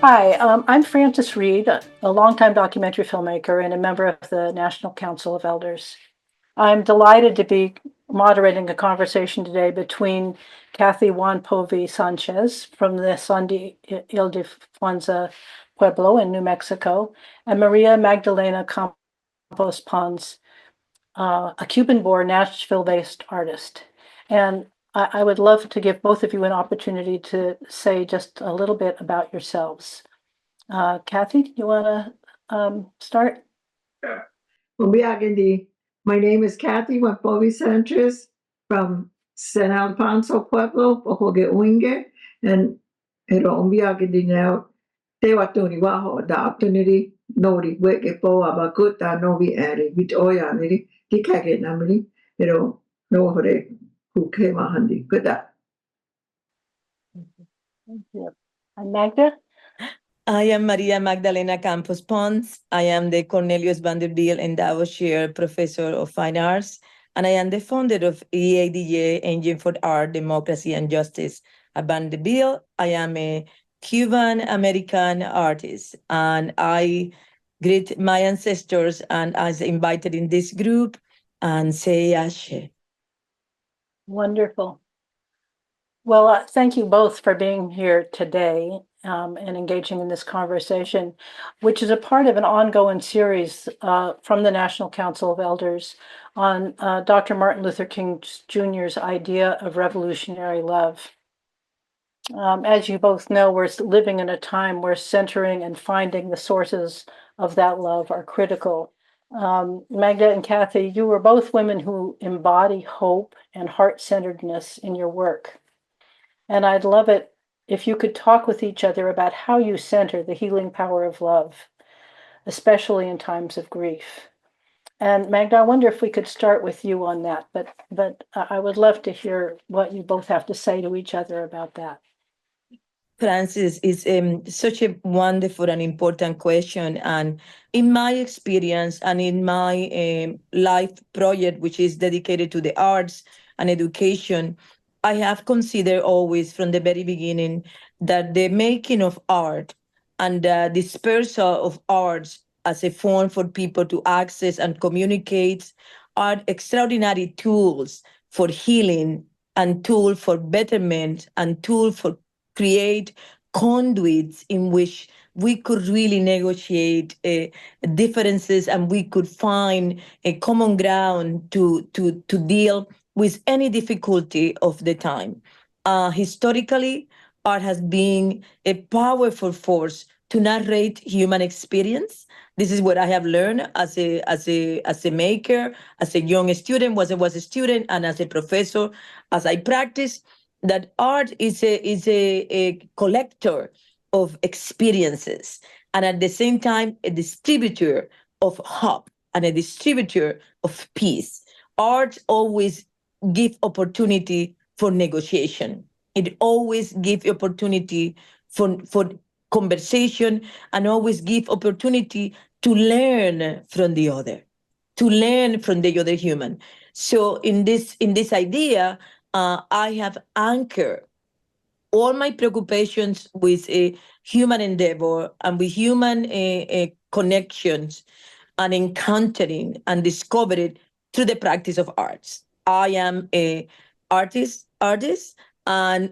Hi, I'm Frances Reid, a longtime documentary filmmaker and a member of the National Council of Elders. I'm delighted to be moderating a conversation today between Kathy Juan Povey Sanchez from the San de Ildefonso Pueblo in New Mexico and Maria Magdalena Campos-Pons, a Cuban-born Nashville-based artist. And I would love to give both of you an opportunity to say just a little bit about yourselves. Kathy, you want to start? Umbiagindi. My name is Kathy Wapovi Sanchez from San Alfonso Pueblo, Ohoge Uinge, and Umbiagindi now. Te watoni waho the opportunity nori weke po abakuta novi eri bit oya niri dikage namiri no hore kuke mahandi kuda. Thank you. And Magda? I am Maria Magdalena Campos-Pons. I am the Cornelius Vanderbilt Endowed Chair Professor of Fine Arts, and I am the founder of EADJ, Engine for Art, Democracy, and Justice at Vanderbilt. I am a Cuban-American artist, and I greet my ancestors and as invited in this group and say Ashe. Wonderful. Well, thank you both for being here today and engaging in this conversation, which is a part of an ongoing series from the National Council of Elders on Dr. Martin Luther King Jr.'s idea of revolutionary love. As you both know, we're living in a time where centering and finding the sources of that love are critical. Magda and Kathy, you were both women who embody hope and heart-centeredness in your work. And I'd love it if you could talk with each other about how you center the healing power of love, especially in times of grief. And Magda, I wonder if we could start with you on that, but I would love to hear what you both have to say to each other about that. Francis, is such a wonderful and important question. And in my experience and in my life project, which is dedicated to the arts and education, I have considered always from the very beginning that the making of art and the dispersal of arts as a form for people to access and communicate are extraordinary tools for healing and tool for betterment and tool for create conduits in which we could really negotiate differences and we could find a common ground to deal with any difficulty of the time. Historically, art has been a powerful force to narrate human experience. This is what I have learned as a maker, as a young student, was a student, and as a professor, as I practice, that art is a collector of experiences and at the same time a distributor of hope and a distributor of peace. Art always give opportunity for negotiation. It always give opportunity for conversation and always give opportunity to learn from the other, to learn from the other human. So in this idea, I have anchored all my preoccupations with a human endeavor and with human connections and encountering and discovering through the practice of arts. I am a artist, and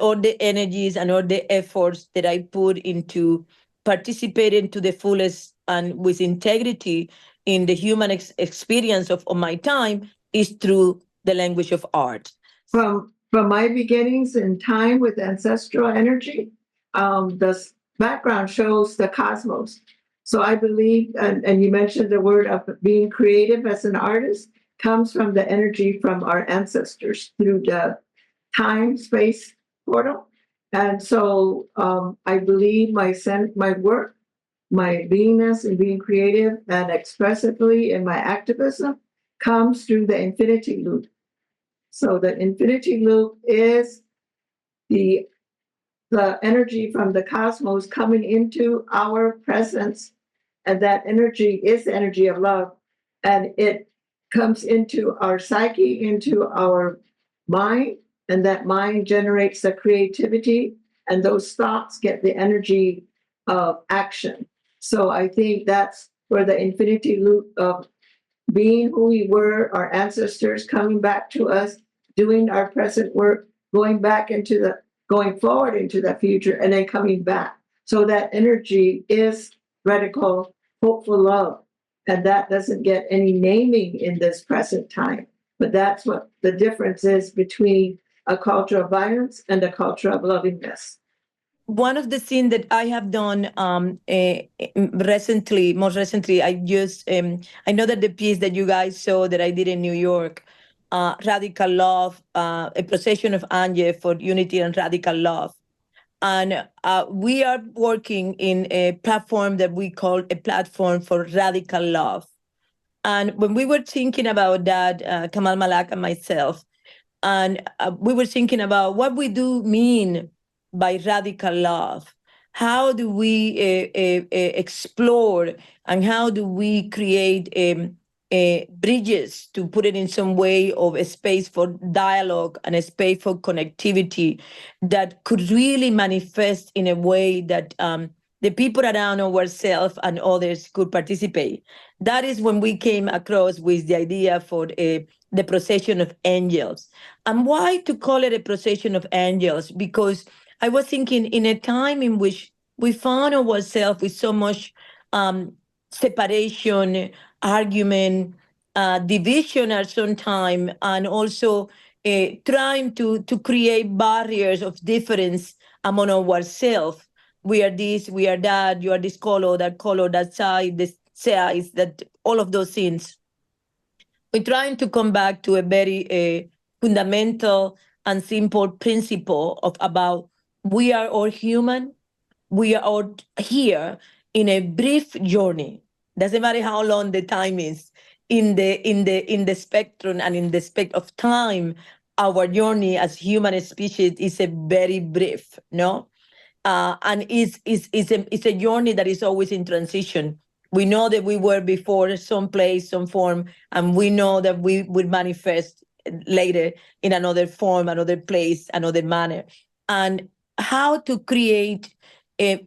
all the energies and all the efforts that I put into participating to the fullest and with integrity in the human experience of my time is through the language of art. From my beginnings in time with ancestral energy, the background shows the cosmos. So I believe, and you mentioned the word of being creative as an artist, comes from the energy from our ancestors through the time space portal. And so I believe my work, my beingness and being creative and expressively in my activism comes through the infinity loop. So the infinity loop is the energy from the cosmos coming into our presence, and that energy is the energy of love, and it comes into our psyche, into our mind, and that mind generates the creativity and those thoughts get the energy of action. So I think that's where the infinity loop of being who we were, our ancestors coming back to us, doing our present work, going forward into the future, and then coming back. So that energy is radical, hopeful love. And that doesn't get any naming in this present time. But that's what the difference is between a culture of violence and a culture of lovingness. One of the things that I have done most recently, I know that the piece that you guys saw that I did in New York, Radical Love, a procession of Anje for unity and radical love. And we are working in a platform that we call a platform for radical love. And when we were thinking about that, Kamal Malak and myself, and we were thinking about what we do mean by radical love. How do we explore and how do we create bridges, to put it in some way, of a space for dialogue and a space for connectivity that could really manifest in a way that the people around ourselves and others could participate. That is when we came across with the idea for the procession of angels. And why to call it a procession of angels? Because I was thinking, in a time in which we found ourselves with so much separation, argument, division at some time, and also trying to create barriers of difference among ourselves. We are this, we are that, you are this color, that side, this size, that, all of those things. We're trying to come back to a very fundamental and simple principle of about we are all human, we are all here in a brief journey. Doesn't matter how long the time is in the spectrum and in the spectrum of time. Our journey as human species is a very brief, no, and it's a journey that is always in transition. We know that we were before some place, some form, and we know that we will manifest later in another form, another place, another manner. And how to create a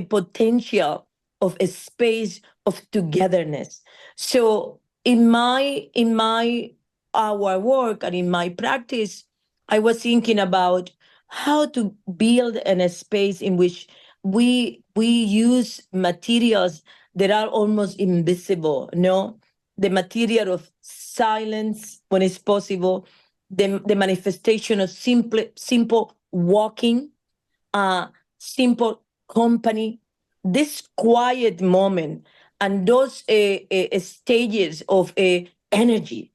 potential of a space of togetherness. So in our work and in my practice, I was thinking about how to build in a space in which we use materials that are almost invisible, no? The material of silence when it's possible, the manifestation of simple walking, simple company, this quiet moment, and those stages of energy,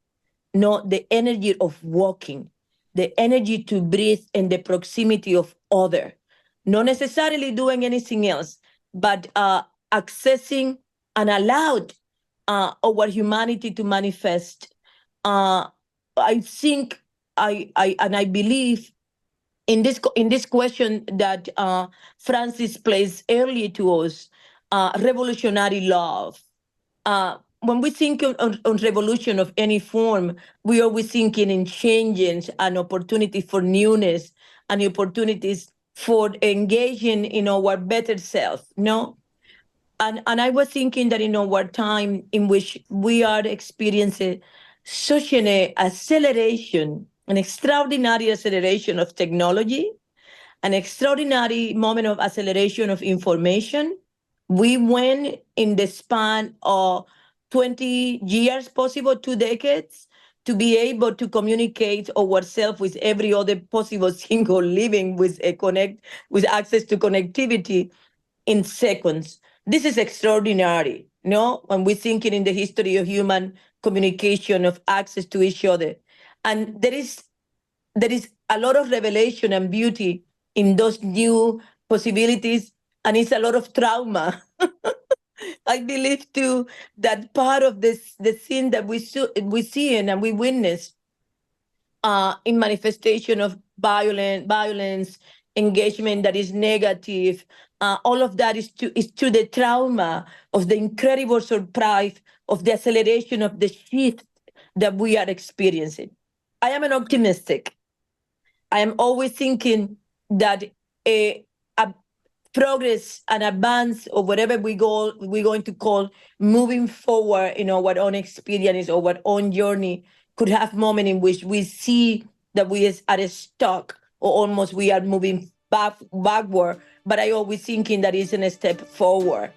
no, the energy of walking, the energy to breathe in the proximity of other, not necessarily doing anything else, but accessing and allowed our humanity to manifest. I think I believe in this question that Francis placed earlier to us, revolutionary love. When we think on revolution of any form, we always thinking in changes and opportunity for newness and opportunities for engaging in our better self, no? And I was thinking that in our time in which we are experiencing such an acceleration, an extraordinary acceleration of technology, an extraordinary moment of acceleration of information. We went in the span of 20 years, possible 2 decades, to be able to communicate ourselves with every other possible single living with access to connectivity in seconds. This is extraordinary, no? When we're thinking in the history of human communication, of access to each other. And there is a lot of revelation and beauty in those new possibilities, and it's a lot of trauma. I believe too that part of the scene that we see and we witness in manifestation of violence, engagement that is negative, all of that is to the trauma of the incredible surprise of the acceleration of the shift that we are experiencing. I am an optimistic. I am always thinking that a progress and advance, or whatever we're going to call moving forward in our own experience or our own journey, could have moment in which we see that we are stuck, or almost we are moving backward. But I always thinking that is a step forward,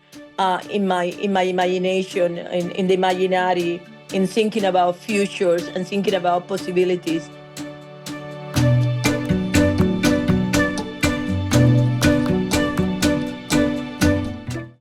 in my imagination, in the imaginary, in thinking about futures and thinking about possibilities.